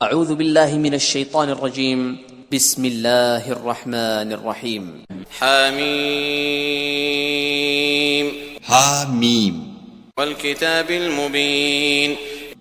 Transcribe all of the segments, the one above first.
اعوذ باللہ من الشیطان الرجیم بسم اللہ الرحمن الرحیم حامیم حامیم والکتاب المبین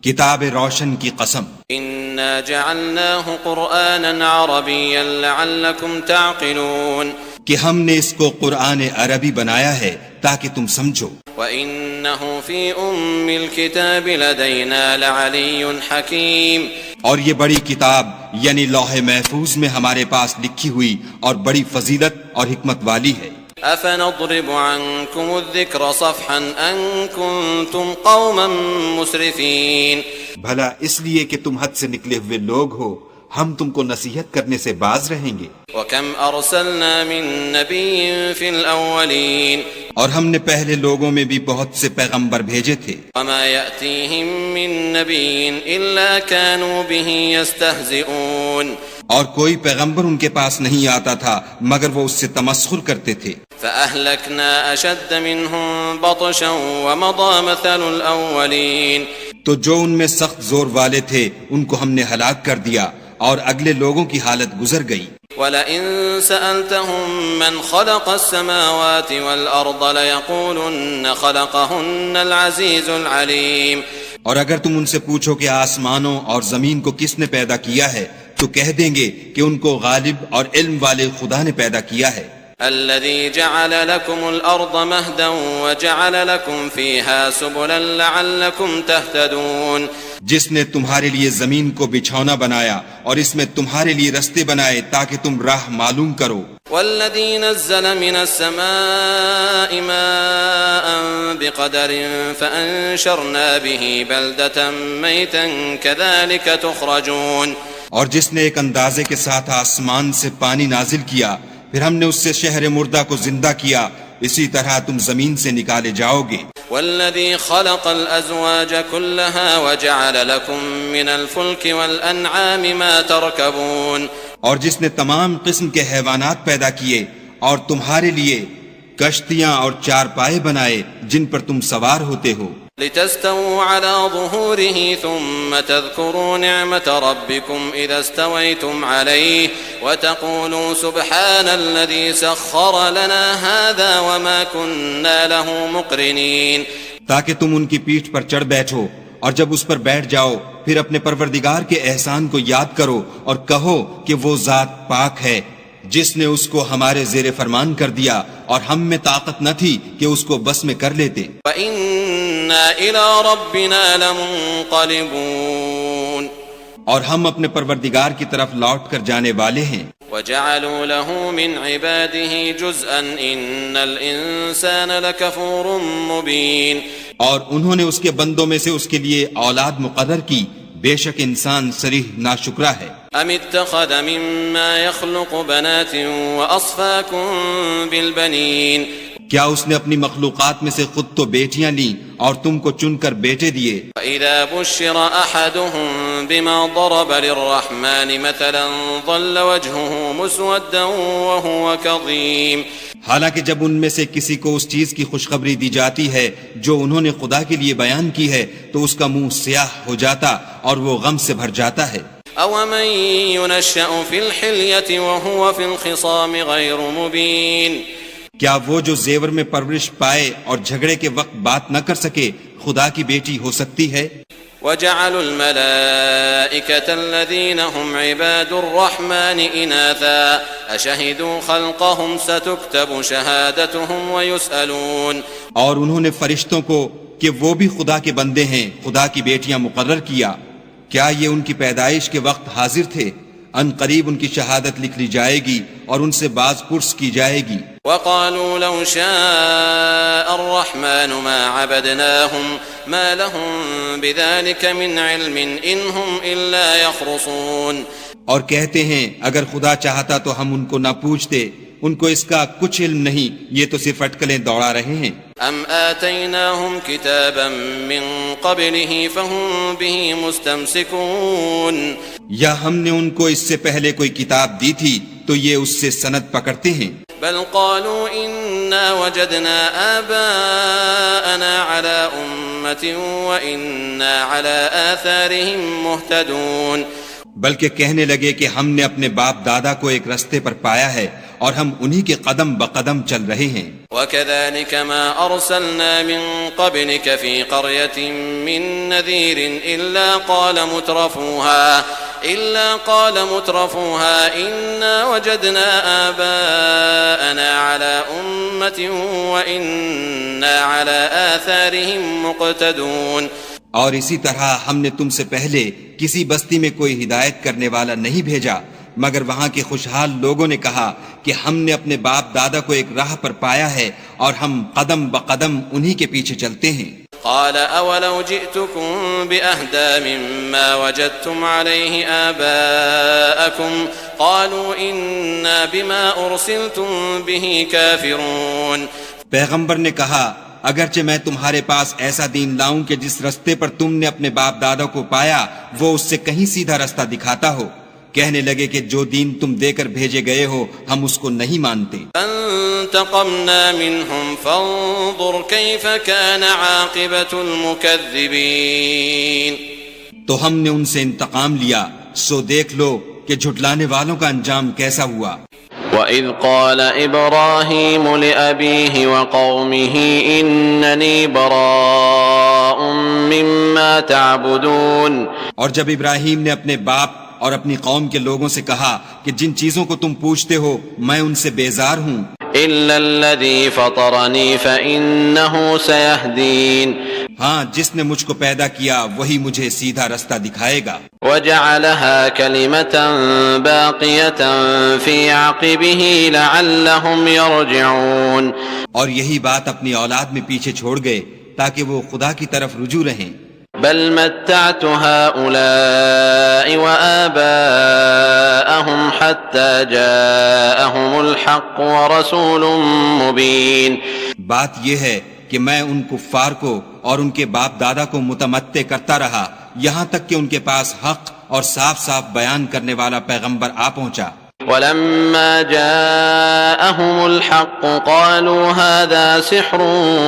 کتاب روشن کی قسم انا جعلناه قرآنا عربیا لعلکم تعقلون کہ ہم نے اس کو قرآن عربی بنایا ہے تاکہ تم سمجھو وَإِنَّهُ فِي أُمِّ الْكِتَابِ لَدَيْنَا لَعَلِيٌّ حَكِيمٌ اور یہ بڑی کتاب یعنی لوح محفوظ میں ہمارے پاس لکھی ہوئی اور بڑی فضیلت اور حکمت والی ہے أَفَنَضْرِبُ عَنْكُمُ الذِّكْرَ صَفْحًا أَن كُنتُمْ قَوْمًا مُسْرِفِينَ بھلا اس لیے کہ تم حد سے نکلے ہوئے لوگ ہو ہم تم کو نصیحت کرنے سے باز رہیں گے وَكَمْ أَرْسَلْنَا مِن نَبِيٍّ فِي الْأَوَّلِينَ اور ہم نے پہلے لوگوں میں بھی بہت سے پیغمبر بھیجے تھے وَمَا يَأْتِيهِم مِّن نَبِيٍّ إِلَّا كَانُوا بِهِ يَسْتَهْزِئُونَ اور کوئی پیغمبر ان کے پاس نہیں آتا تھا مگر وہ اس سے تمسخر کرتے تھے فَأَهْلَكْنَا أَشَدَّ مِنْهُمْ بَطْشًا وَمَضَىٰ مَثَلُ الْأَوَّلِينَ تو جو ان میں سخت زور والے تھے ان کو ہم نے ہلاک کر دیا اور اگلے لوگوں کی حالت گزر گئی وَلَئِن سَأَلْتَهُم مَّنْ خَلَقَ السَّمَاوَاتِ وَالْأَرْضَ لَيَقُولُنَّ خَلَقَهُنَّ الْعَزِيزُ الْعَلِيمُ اور اگر تم ان سے پوچھو کہ آسمانوں اور زمین کو کس نے پیدا کیا ہے تو کہہ دیں گے کہ ان کو غالب اور علم والے خدا نے پیدا کیا ہے الَّذِي جَعَلَ لَكُمُ الْأَرْضَ مَهْدًا وَجَعَلَ لَكُمْ فِيهَا سُبُلًا لَعَلَّكُمْ تَهْتَدُونَ جس نے تمہارے لیے زمین کو بچھونا بنایا اور اس میں تمہارے لیے رستے بنائے تاکہ تم راہ معلوم کرو وَالَّذِي نَزَّلَ مِنَ السَّمَاءِ مَاءً بِقَدَرٍ فَأَنشَرْنَا بِهِ بَلْدَةً مَيْتًا كَذَلِكَ تُخْرَجُونَ اور جس نے ایک اندازے کے ساتھ آسمان سے پانی نازل کیا پھر ہم نے اس سے شہر مردہ کو زندہ کیا اسی طرح تم زمین سے نکالے جاؤ گے والذی خلق الازواج كلها وجعل لكم من الفلك والانعام ما تركبون اور جس نے تمام قسم کے حیوانات پیدا کیے اور تمہارے لیے کشتیاں اور چارپائے بنائے جن پر تم سوار ہوتے ہو لتستووا على ظهوره ثم تذكروا نعمة ربكم إذا استويتم عليه وتقولوا سبحان الذي سخر لنا هذا وما كنا له مقرنين تاکہ تم ان کی پیٹھ پر چڑھ بیٹھو اور جب اس پر بیٹھ جاؤ پھر اپنے پروردگار کے احسان کو یاد کرو اور کہو کہ وہ ذات پاک ہے جس نے اس کو ہمارے زیر فرمان کر دیا اور ہم میں طاقت نہ تھی کہ اس کو بس میں کر لیتے وَإِنَّا إِلَىٰ رَبِّنَا لَمُنقَلِبُونَ اور ہم اپنے پروردگار کی طرف لوٹ کر جانے والے ہیں وَجَعَلُوا لَهُ مِنْ عِبَادِهِ جُزْءًا إِنَّ الْإِنسَانَ لَكَفُورٌ مُبِينٌ اور انہوں نے اس کے بندوں میں سے اس کے لیے اولاد مقرر کی بے شک انسان صریح ناشکرا ہے ام اتخذ مما يخلق بنات واصفاكم بالبنين کیا اس نے اپنی مخلوقات میں سے خود تو بیٹیاں لیں اور تم کو چن کر بیٹے دیے فاذا بشر احدهم بما ضرب للرحمن مثلا ظل وجهه مسودا وهو كظيم حالانکہ جب ان میں سے کسی کو اس چیز کی خوشخبری دی جاتی ہے جو انہوں نے خدا کے لیے بیان کی ہے تو اس کا منہ سیاہ ہو جاتا اور وہ غم سے بھر جاتا ہے أَوَمَن يُنَشَّأُ فِي الْحِلْيَةِ وَهُوَ فِي الْخِصَامِ غَيْرُ مُبِينٍ کیا وہ جو زیور میں پرورش پائے اور جھگڑے کے وقت بات نہ کر سکے خدا کی بیٹی ہو سکتی ہے وَجَعَلُوا الْمَلَائِكَةَ الَّذِينَ هُمْ عِبَادُ الرَّحْمَنِ إِنَاثًا أَشَهِدُوا خَلْقَهُمْ سَتُكْتَبُ شَهَادَتُهُمْ وَيُسْأَلُونَ اور انہوں نے فرشتوں کو کہ وہ بھی خدا کے بندے ہیں خدا کی بیٹیاں مقرر کیا کیا یہ ان کی پیدائش کے وقت حاضر تھے ان قریب ان کی شہادت لکھ لی جائے گی اور ان سے باز پرس کی جائے گی وَقَالُوا لَوْ شَاءَ الرَّحْمَنُ مَا عَبَدْنَاهُمْ مَا لَهُمْ بِذَلِكَ مِنْ عِلْمٍ إِنْ هُمْ إِلَّا يَخْرُصُونَ اور کہتے ہیں اگر خدا چاہتا تو ہم ان کو نہ پوچھتے ان کو اس کا کچھ علم نہیں یہ تو صرف اٹکلیں دوڑا رہے ہیں ام آتیناہم کتابا من قبلہ فہم بہ مستمسکون یا ہم نے ان کو اس سے پہلے کوئی کتاب دی تھی تو یہ اس سے سند پکڑتے ہیں بل قالوا انا وجدنا آباءنا على امة وانا على آثارهم مهتدون بلکہ کہنے لگے کہ ہم نے اپنے باپ دادا کو ایک رستے پر پایا ہے اور ہم انہی کے قدم بقدم چل رہے ہیں۔ وَكَذَلِكَ مَا أَرْسَلْنَا مِن قَبْلِكَ فِي قَرْيَةٍ مِّن نَّذِيرٍ إِلَّا قَالَ مُتْرَفُوهَا إِنَّا وَجَدْنَا آبَاءَنَا عَلَى أُمَّةٍ وَإِنَّا عَلَى آثَارِهِم مُقْتَدُونَ۔ اور اسی طرح ہم نے تم سے پہلے کسی بستی میں کوئی ہدایت کرنے والا نہیں بھیجا مگر وہاں کے خوشحال لوگوں نے کہا کہ ہم نے اپنے باپ دادا کو ایک راہ پر پایا ہے اور ہم قدم بقدم انہی کے پیچھے چلتے ہیں۔ قال أولو جئتكم بأهدى مما وجدتم عليه آباءكم قالوا إنا بما أرسلتم به كافرون۔ پیغمبر نے کہا اگرچہ میں تمہارے پاس ایسا دین لاؤں کہ جس رستے پر تم نے اپنے باپ دادا کو پایا وہ اس سے کہیں سیدھا رستہ دکھاتا ہو، کہنے لگے کہ جو دین تم دے کر بھیجے گئے ہو ہم اس کو نہیں مانتے۔ فانتقمنا منهم فانظر كيف كان عاقبة المكذبين۔ تو ہم نے ان سے انتقام لیا، سو دیکھ لو کہ جھٹلانے والوں کا انجام کیسا ہوا۔ وَإِذْ قَالَ إِبْرَاهِيمُ لِأَبِيهِ وَقَوْمِهِ إِنَّنِي بَرَاءٌ مِّمَّا تَعْبُدُونَ۔ اور جب ابراہیم نے اپنے باپ اور اپنی قوم کے لوگوں سے کہا کہ جن چیزوں کو تم پوچھتے ہو میں ان سے بیزار ہوں، إِلَّا الَّذِي فَطَرَنِي فَإِنَّهُ سَيَهْدِينِ، ہاں جس نے مجھ کو پیدا کیا وہی مجھے سیدھا رستہ دکھائے گا۔ وَجَعَلَهَا كَلِمَةً بَاقِيَةً فِي عَقِبِهِ لَعَلَّهُمْ يَرْجِعُونَ، اور یہی بات اپنی اولاد میں پیچھے چھوڑ گئے تاکہ وہ خدا کی طرف رجوع رہیں۔ بل متعت هؤلاء وآباءهم حتى جاءهم الحق ورسول مبين۔ بات یہ ہے کہ میں ان کفار کو اور ان کے باپ دادا کو متمتع کرتا رہا یہاں تک کہ ان کے پاس حق اور صاف صاف بیان کرنے والا پیغمبر آ پہنچا۔ ولما جاءهم الحق قالوا هذا سحر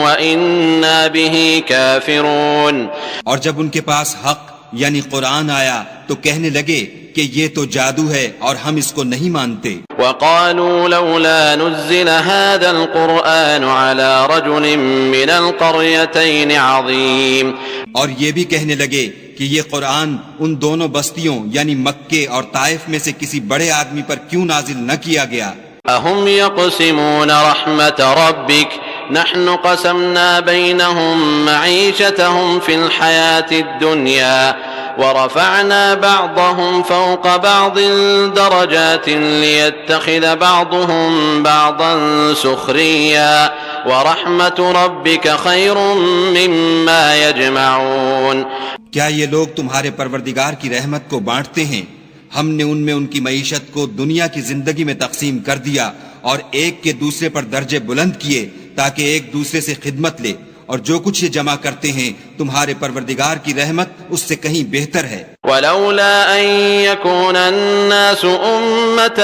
وإنا به كافرون۔ اور جب ان کے پاس حق یعنی قرآن آیا تو کہنے لگے کہ یہ تو جادو ہے اور ہم اس کو نہیں مانتے۔ وقالوا لولا نزل هذا القرآن على رجل من القريتين عظيم۔ اور یہ بھی کہنے لگے کہ یہ قرآن ان دونوں بستیوں یعنی مکے اور طائف میں سے کسی بڑے آدمی پر کیوں نازل نہ کیا گیا؟ اہم یقسمون رحمت ربک نحن قسمنا بینہم معیشتہم فی الحیاة الدنیا ورفعنا بعضهم فوق بعض درجات ليتخذ بعضهم بعضا سخريا ورحمت ربک خیر مما یجمعون۔ کیا یہ لوگ تمہارے پروردگار کی رحمت کو بانٹتے ہیں؟ ہم نے ان میں ان کی معیشت کو دنیا کی زندگی میں تقسیم کر دیا اور ایک کے دوسرے پر درجے بلند کیے تاکہ ایک دوسرے سے خدمت لے، اور جو کچھ یہ جمع کرتے ہیں تمہارے پروردگار کی رحمت اس سے کہیں بہتر ہے۔ ولولا ان يكون الناس امة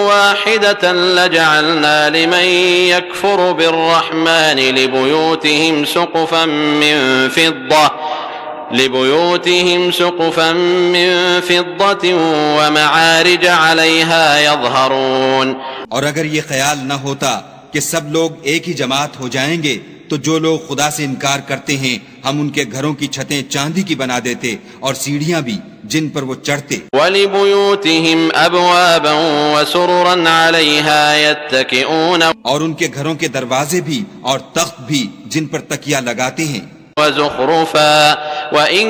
واحدة لجعلنا لمن يكفر بالرحمن لبيوتهم سقفا من فضة ومعارج عليها يظهرون۔ اور اگر یہ خیال نہ ہوتا کہ سب لوگ ایک ہی جماعت ہو جائیں گے تو جو لوگ خدا سے انکار کرتے ہیں ہم ان کے گھروں کی چھتیں چاندی کی بنا دیتے اور سیڑھیاں بھی جن پر وہ چڑھتے۔ وَلِبُيُوتِهِمْ أَبْوَابًا وَسُرُرًا عَلَيْهَا يَتَّكِئُونَ، اور ان کے گھروں کے دروازے بھی اور تخت بھی جن پر تکیہ لگاتے ہیں۔ وَزُخْرُفًا وَإِن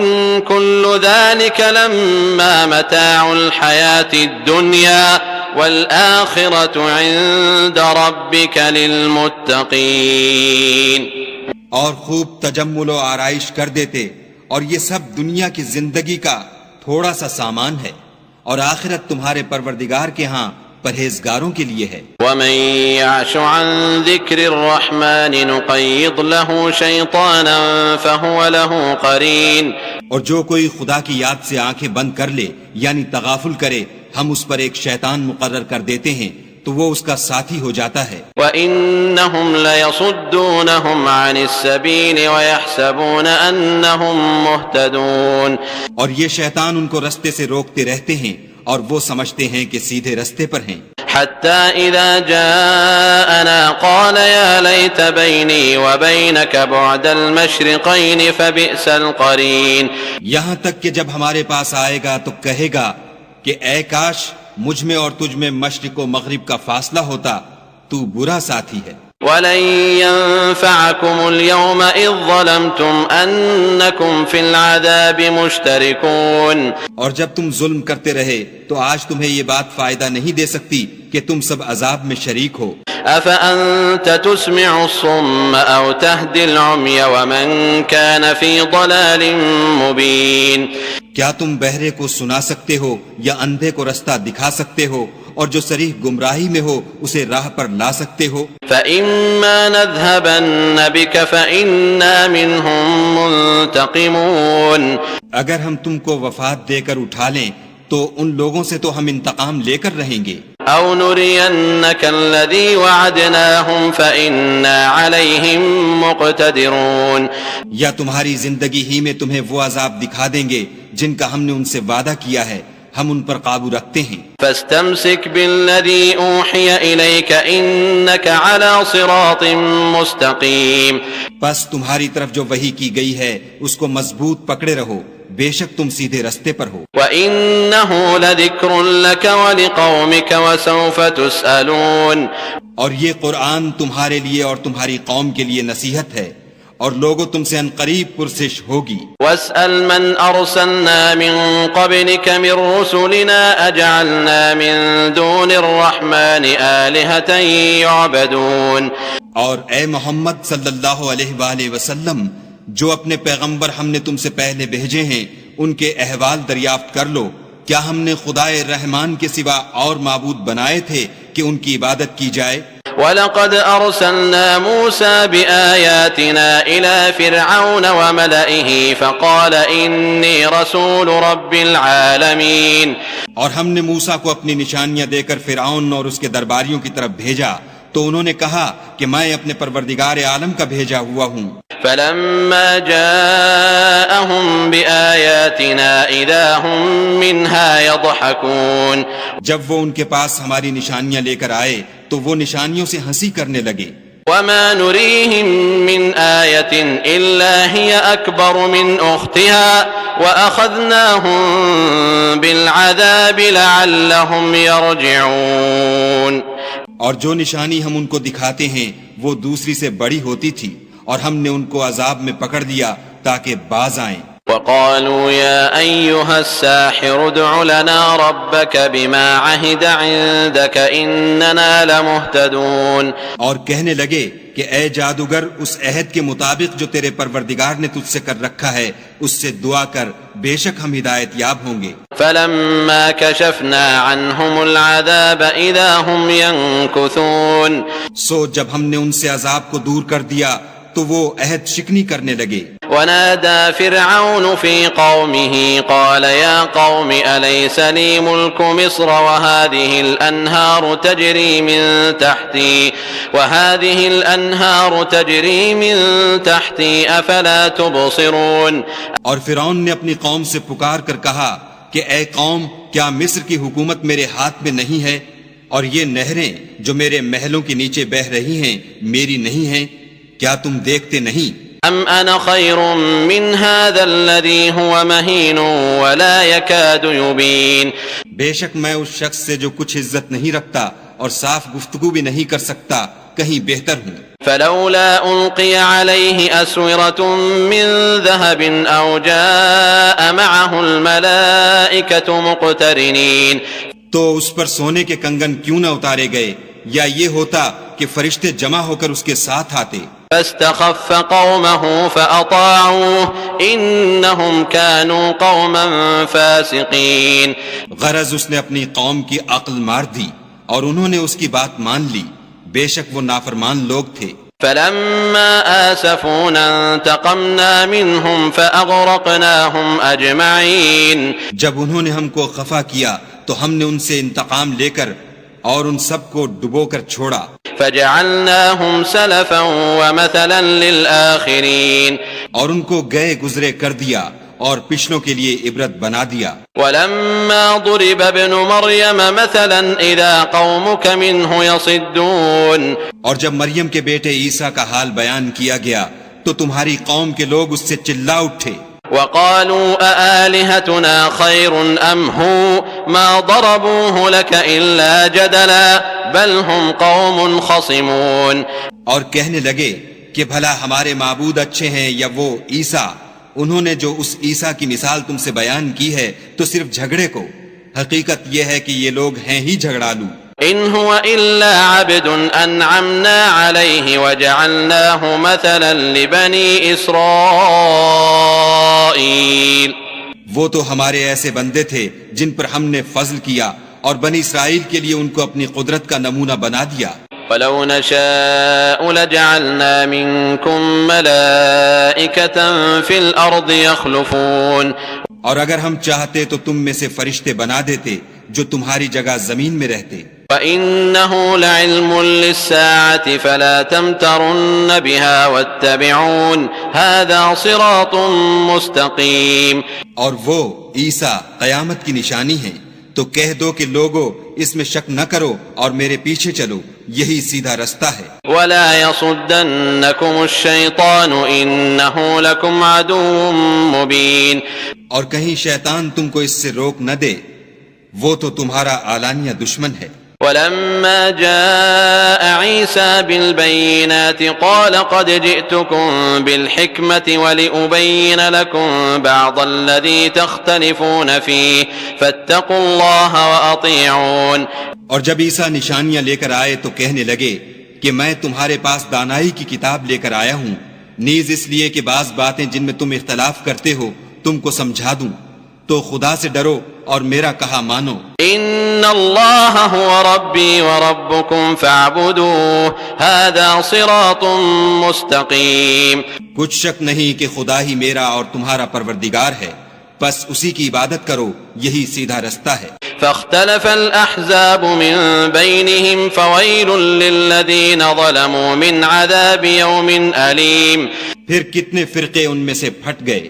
كُلُّ ذَلِكَ لَمَّا مَتَاعُ الْحَيَاةِ الدُّنْيَا وَالْآخِرَةُ عِندَ رَبِّكَ لِلْمُتَّقِينَ۔ اور خوب تجمل و آرائش کر دیتے، اور یہ سب دنیا کی زندگی کا تھوڑا سا سامان ہے، اور آخرت تمہارے پروردگار کے ہاں پرہیزگاروں کے لیے ہے۔ وَمَن يَعْشُ عَن ذِكْرِ الرَّحْمَنِ نُقَيِّضْ لَهُ شَيْطَانًا فَهُوَ لَهُ قَرِينٌ۔ اور جو کوئی خدا کی یاد سے آنکھیں بند کر لے یعنی تغافل کرے ہم اس پر ایک شیطان مقرر کر دیتے ہیں تو وہ اس کا ساتھی ہو جاتا ہے۔ وَإِنَّهُمْ لَيَصُدُّونَهُمْ عَنِ السَّبِيلِ وَيَحْسَبُونَ أَنَّهُمْ مُهْتَدُونَ۔ اور یہ شیطان ان کو رستے سے روکتے رہتے ہیں اور وہ سمجھتے ہیں کہ سیدھے رستے پر ہیں. حتى إذا جاءنا قال يا ليت بيني وبينك بعد المشرقين فبئس القرين. یہاں تک کہ جب ہمارے پاس آئے گا تو کہے گا کہ اے کاش مجھ میں اور تجھ میں مشرق و مغرب کا فاصلہ ہوتا، تو برا ساتھی ہے. ولن ينفعكم اليوم إذ ظلمتم أنكم في العذاب مشتركون. اور جب تم ظلم کرتے رہے تو آج تمہیں یہ بات فائدہ نہیں دے سکتی کہ تم سب عذاب میں شریک ہو. أفأنت تسمع الصم أو تهدي العمي ومن كان في ضلال مبين. کیا تم بہرے کو سنا سکتے ہو یا اندھے کو رستہ دکھا سکتے ہو اور جو صریح گمراہی میں ہو اسے راہ پر لا سکتے ہو؟ فإما نذهبن بك فإنا منهم منتقمون. اگر ہم تم کو وفات دے کر اٹھا لیں تو ان لوگوں سے تو ہم انتقام لے کر رہیں گے. أو نرينك الذي وعدناهم فإنا عليهم مقتدرون. یا تمہاری زندگی ہی میں تمہیں وہ عذاب دکھا دیں گے جن کا ہم نے ان سے وعدہ کیا ہے، ہم ان پر قابو رکھتے ہیں. فاستمسك بالذي أوحي إليك إنك على صراط مستقيم. پس تمہاری طرف جو وحی کی گئی ہے اس کو مضبوط پکڑے رہو، بے شک تم سیدھے رستے پر ہو. وَإِنَّهُ لَذِكْرٌ لَكَ وَلِقَوْمِكَ وَسَوْفَ تُسْأَلُونَ. اور یہ قرآن تمہارے لیے اور تمہاری قوم کے لیے نصیحت ہے، اور لوگوں تم سے عنقریب پرسش ہوگی. وَاسْأَلْ مَنْ أَرْسَلْنَا مِن قَبْلِكَ مِن رُّسُلِنَا أَجْعَلْنَا مِن دُونِ الرَّحْمَنِ آلِهَةً يُعْبَدُونَ. اور اے محمد صلی اللہ علیہ وآلہ وسلم، جو اپنے پیغمبر ہم نے تم سے پہلے بھیجے ہیں ان کے احوال دریافت کر لو. کیا ہم نے خدائے رحمان کے سوا اور معبود بنائے تھے کہ ان کی عبادت کی جائے؟ وَلَقَدْ أَرْسَلْنَا مُوسَى بِآيَاتِنَا إِلَى فِرْعَوْنَ وَمَلَئِهِ فَقَالَ إِنِّي رَسُولُ رَبِّ الْعَالَمِينَ. اور ہم نے موسیٰ کو اپنی نشانیاں دے کر فرعون اور اس کے درباریوں کی طرف بھیجا تو انہوں نے کہا کہ میں اپنے پروردگار عالم کا بھیجا ہوا ہوں. فَلَمَّا جَاءَهُم بِآيَاتِنَا إِذَا هُم مِّنْهَا يَضْحَكُونَ. جب وہ ان کے پاس ہماری نشانیاں لے کر آئے تو وہ نشانیوں سے ہنسی کرنے لگے. وَمَا نُرِيهِم مِّنْ آيَةٍ إِلَّا هِيَ أَكْبَرُ مِنْ أُخْتِهَا وَأَخَذْنَاهُم بِالْعَذَابِ لَعَلَّهُمْ يَرْجِعُونَ. اور جو نشانی ہم ان کو دکھاتے ہیں وہ دوسری سے بڑی ہوتی تھی، اور ہم نے ان کو عذاب میں پکڑ لیا تاکہ باز آئیں. وقالوا يا أيها الساحر ادع لنا ربك بما عهد عندك إننا لمهتدون. اور کہنے لگے کہ اے جادوگر اس عہد کے مطابق جو تیرے پروردگار نے تجھ سے کر رکھا ہے اس سے دعا کر، بے شک ہم ہدایت یاب ہوں گے. فلما كشفنا عنهم العذاب إذا هم ينكثون. سو جب ہم نے ان سے عذاب کو دور کر دیا تو وہ عہد شکنی کرنے لگے. ونادى فرعون في قومه قال يا قوم أليس لي ملك مصر وهذه الأنهار تجري من تحتي أفلا تبصرون. اور فرعون نے اپنی قوم سے پکار کر کہا کہ اے قوم، کیا مصر کی حکومت میرے ہاتھ میں نہیں ہے، اور یہ نہریں جو میرے محلوں کے نیچے بہ رہی ہیں میری نہیں ہیں؟ کیا تم دیکھتے نہیں؟ ام انا خیر من هذا الذي هو مهين ولا يكاد يبين. بے شک میں اس شخص سے جو کچھ عزت نہیں رکھتا اور صاف گفتگو بھی نہیں کر سکتا کہیں بہتر ہوں. فلولا القي عليه اسوره من ذهب او جاء معه الملائكه مقترنين. تو اس پر سونے کے کنگن کیوں نہ اتارے گئے، یا یہ ہوتا کہ فرشتے جمع ہو کر اس کے ساتھ آتے. فاستخف قومه فأطاعوه إنهم كانوا قوما فاسقين. غرض اس نے اپنی قوم کی عقل مار دی اور انہوں نے اس کی بات مان لی، بے شک وہ نافرمان لوگ تھے. فلما آسفونا انتقمنا منهم فأغرقناهم أجمعين. جب انہوں نے ہم کو خفا کیا تو ہم نے ان سے انتقام لے کر اور ان سب کو ڈبو کر چھوڑا. فجعلناهم سلفا ومثلا للآخرين. اور ان کو گئے گزرے کر دیا اور پچھلوں کے لیے عبرت بنا دیا. ولما ضرب ابن مريم مثلا اذا قومك منه يصدون. اور جب مریم کے بیٹے عیسیٰ کا حال بیان کیا گیا تو تمہاری قوم کے لوگ اس سے چلا اٹھے. وقالوا أآلهتنا خير أم هو ما ضربوه لك إلا جدلا بل هم قوم خصمون. اور کہنے لگے کہ بھلا ہمارے معبود اچھے ہیں یا وہ عیسیٰ؟ انہوں نے جو اس عیسیٰ کی مثال تم سے بیان کی ہے تو صرف جھگڑے کو. حقیقت یہ ہے کہ یہ لوگ ہیں ہی جھگڑالو. إن هو إلا عبد أنعمنا عليه وجعلناه مثلا لبني إسرائيل. وہ تو ہمارے ایسے بندے تھے جن پر ہم نے فضل کیا اور بنی اسرائیل کے لیے ان کو اپنی قدرت کا نمونہ بنا دیا. ولو نشاء لجعلنا منكم ملائكة في الأرض يخلفون. اور اگر ہم چاہتے تو تم میں سے فرشتے بنا دیتے جو تمہاری جگہ زمین میں رہتے. وَإِنَّهُ لَعِلْمٌ لِلسَّاعَةِ فَلَا تَمْتَرُنَّ بِهَا وَاتَّبِعُونَ هَذَا صِرَاطٌ مُسْتَقِيمٌ. اور وہ عیسیٰ قیامت کی نشانی ہے تو کہہ دو کہ لوگو اس میں شک نہ کرو اور میرے پیچھے چلو، یہی سیدھا رستہ ہے. وَلَا يَصُدَّنَّكُمُ الشَّيْطَانُ إِنَّهُ لَكُمْ عَدُوٌّ مُبِينٌ. اور کہیں شیطان تم کو اس سے روک نہ دے، وہ تو تمہارا اعلانیہ دشمن ہے. ولما جاء عيسى بالبينات قال قد جئتكم بالحكمة ولأبين لكم بعض الذي تختلفون فيه فاتقوا الله وأطيعون. اور جب عیسیٰ نشانیاں لے کر آئے تو کہنے لگے کہ میں تمہارے پاس دانائی کی کتاب لے کر آیا ہوں، نیز اس لیے کہ بعض باتیں جن میں تم اختلاف کرتے ہو تم کو سمجھا دوں، تو خدا سے ڈرو اور میرا کہا مانو. ان اللہ هو ربی وربکم فاعبدوه هذا صراط مستقیم. کچھ شک نہیں کہ خدا ہی میرا اور تمہارا پروردگار ہے، بس اسی کی عبادت کرو، یہی سیدھا رستہ ہے. فاختلف الاحزاب من بینہم فویل للذین ظلموا من عذاب یوم علیم. پھر کتنے فرقے ان میں سے پھٹ گئے،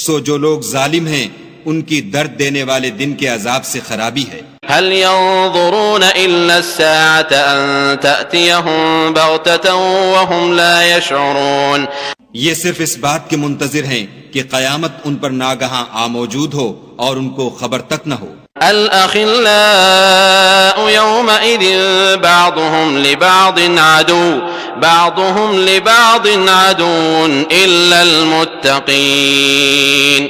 سو جو لوگ ظالم ہیں ان کی درد دینے والے دن کے عذاب سے خرابی ہے. هل ينظرون إلا الساعة أن تأتيهم بغتة وهم لا يشعرون. یہ صرف اس بات کے منتظر ہیں کہ قیامت ان پر ناگہاں موجود ہو اور ان کو خبر تک نہ ہو. الأخلاء يومئذ بعضهم لبعض عدو إلا المتقين.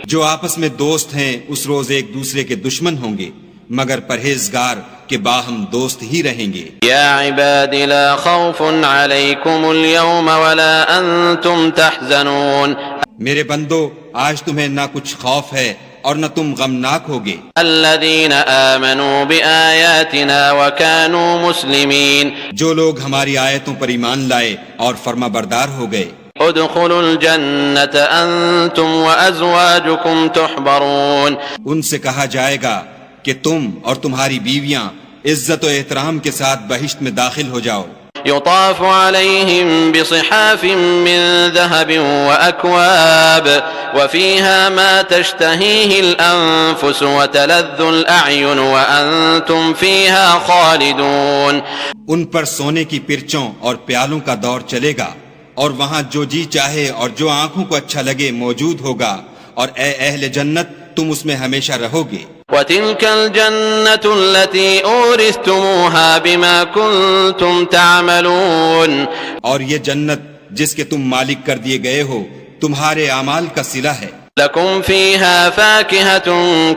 جو آپس میں دوست ہیں اس روز ایک دوسرے کے دشمن ہوں گے مگر پرہیزگار کے باہم دوست ہی رہیں گے. یا عباد لا خوف علیکم اليوم ولا انتم تحزنون. میرے بندو آج تمہیں نہ کچھ خوف ہے اور نہ تم غمناک ہوگے. الذین آمنوا بآیاتنا وكانوا مسلمین. جو لوگ ہماری آیتوں پر ایمان لائے اور فرما بردار ہو گئے. ادخلوا الجنة انتم وازواجكم تحبرون. ان سے کہا جائے گا کہ تم اور تمہاری بیویاں عزت و احترام کے ساتھ بہشت میں داخل ہو جاؤ. يطاف عليهم بصحاف من ذهب وأكواب وفيها ما تشتهيه الأنفس وتلذ الأعين وأنتم فيها خالدون. ان پر سونے کی پرچوں اور پیالوں کا دور چلے گا اور وہاں جو جی چاہے اور جو آنکھوں کو اچھا لگے موجود ہوگا، اور اے اہل جنت تم اس میں ہمیشہ رہو گے. وَتِلْكَ الْجَنَّةُ الَّتِي أُورِثْتُمُوهَا بِمَا كُنْتُمْ تَعْمَلُونَ. اور یہ جنت جس کے تم مالک کر دیے گئے ہو تمہارے اعمال کا صلہ ہے. لَكُمْ فِيهَا فَاكِهَةٌ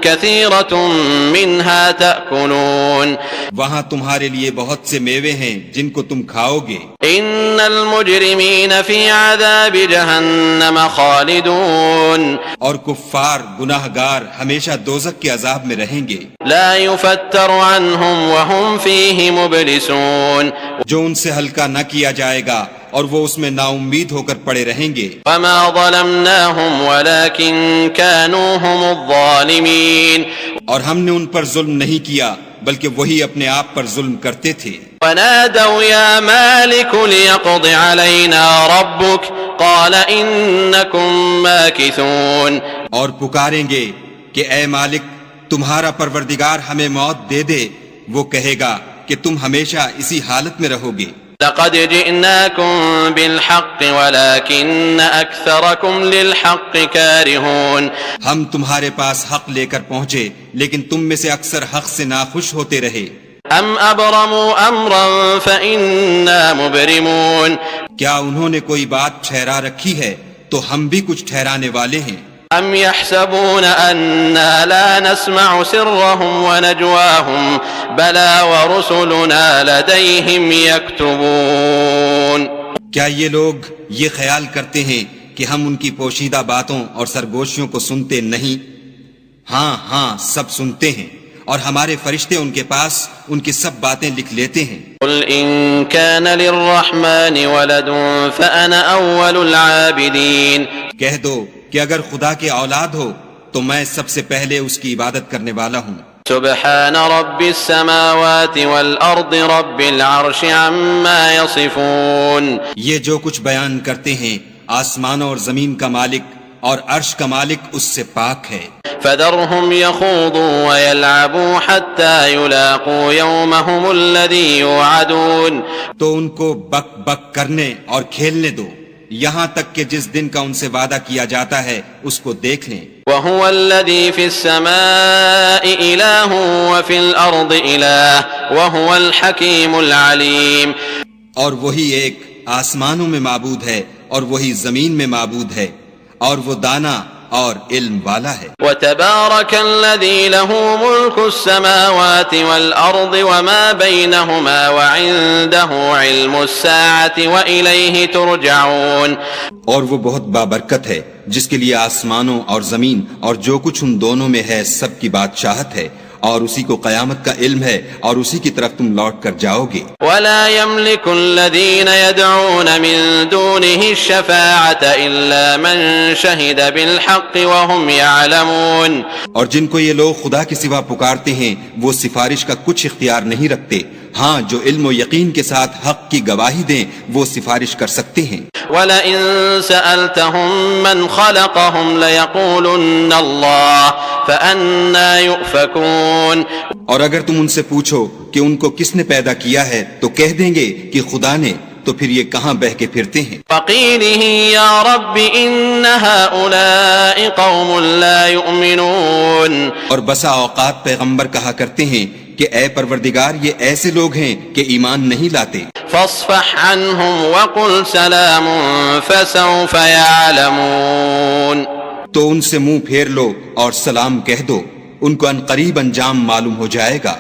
كَثِيرَةٌ مِّنْهَا تَأْكُلُونَ. وہاں تمہارے لیے بہت سے میوے ہیں جن کو تم کھاؤ گے. إِنَّ الْمُجْرِمِينَ فِي عَذَابِ جَهَنَّمَ خَالِدُونَ. اور کفار گناہ گار ہمیشہ دوزخ کے عذاب میں رہیں گے. لَا يُفَتَّرُ عَنْهُمْ وَهُمْ فِيهِ مُبْلِسُونَ. جو ان سے ہلکا نہ کیا جائے گا اور وہ اس میں نا امید ہو کر پڑے رہیں گے. وَمَا ظَلَمْنَاهُمْ وَلَكِنْ كَانُوا هُمُ الظَّالِمِينَ. اور ہم نے ان پر ظلم نہیں کیا بلکہ وہی اپنے آپ پر ظلم کرتے تھے. وَنَادَوْا يَا مَالِكُ لِيَقْضِ عَلَيْنَا رَبُّكَ قَالَ إِنَّكُمْ مَاكِثُونَ. اور پکاریں گے کہ اے مالک تمہارا پروردگار ہمیں موت دے دے، وہ کہے گا کہ تم ہمیشہ اسی حالت میں رہو گے۔ لقد جئناكم بالحق ولكن أكثركم للحق كارهون۔ ہم تمہارے پاس حق لے کر پہنچے لیکن تم میں سے اکثر حق سے ناخوش ہوتے رہے۔ ام ابرموا امرا فإنا مبرمون۔ کیا انہوں نے کوئی بات ٹھہرا رکھی ہے تو ہم بھی کچھ ٹھہرانے والے ہیں۔ ام يحسبون أنا لا نسمع سرهم ونجواهم بلى ورسلنا لديهم يكتبون۔ کیا یہ لوگ یہ خیال کرتے ہیں کہ ہم ان کی پوشیدہ باتوں اور سرگوشیوں کو سنتے نہیں؟ ہاں ہاں سب سنتے ہیں، اور ہمارے فرشتے ان کے پاس ان کی سب باتیں لکھ لیتے ہیں۔ قل ان كان للرحمن ولد فأنا أول العابدين۔ کہہ دو کہ اگر خدا کے اولاد ہو تو میں سب سے پہلے اس کی عبادت کرنے والا ہوں۔ سبحان رب السماوات والأرض رب العرش عما يصفون۔ یہ جو کچھ بیان کرتے ہیں آسمانوں اور زمین کا مالک اور عرش کا مالک اس سے پاک ہے۔ فذرهم يخوضوا ويلعبوا حتى يلاقوا يومهم الذي يوعدون۔ تو ان کو بک بک کرنے اور کھیلنے دو یہاں تک کہ جس دن کا ان سے وعدہ کیا جاتا ہے اس کو دیکھ لیں۔ وهو الذي في السماء إله وفي الأرض إله وهو الحكيم العليم۔ اور وہی ایک آسمانوں میں معبود ہے اور وہی زمین میں معبود ہے اور وہ دانا اور علم والا ہے۔ وتبارك الذي له ملك السماوات والأرض وما بينهما وعنده علم الساعة وإليه ترجعون۔ اور وہ بہت بابرکت ہے جس کے لیے آسمانوں اور زمین اور جو کچھ ان دونوں میں ہے سب کی بادشاہت ہے، اور اسی کو قیامت کا علم ہے اور اسی کی طرف تم لوٹ کر جاؤ گے۔ ولا يملك الذين يدعون من دونه الشفاعة إلا من شهد بالحق وهم يعلمون۔ اور جن کو یہ لوگ خدا کے سوا پکارتے ہیں وہ سفارش کا کچھ اختیار نہیں رکھتے، ہاں جو علم و یقین کے ساتھ حق کی گواہی دیں وہ سفارش کر سکتے ہیں۔ وَلَئِن سَأَلْتَهُم مَّنْ خَلَقَهُمْ لَيَقُولُنَّ اللَّهُ فَأَنَّىٰ يُؤْفَكُونَ۔ اور اگر تم ان سے پوچھو کہ ان کو کس نے پیدا کیا ہے تو کہہ دیں گے کہ خدا نے، تو پھر یہ کہاں بہہ کے پھرتے ہیں۔ فَقِيلِهِ يَا رَبِّ إِنَّ هَٰؤُلَاءِ قَوْمٌ لَّا يُؤْمِنُونَ۔ اور بسا اوقات پیغمبر کہا کرتے ہیں کہ اے پروردگار یہ ایسے لوگ ہیں کہ ایمان نہیں لاتے۔ فاصفح عنهم وقل سلام فسوف يعلمون۔ تو ان سے منہ پھیر لو اور سلام کہہ دو، ان کو ان قریب انجام معلوم ہو جائے گا۔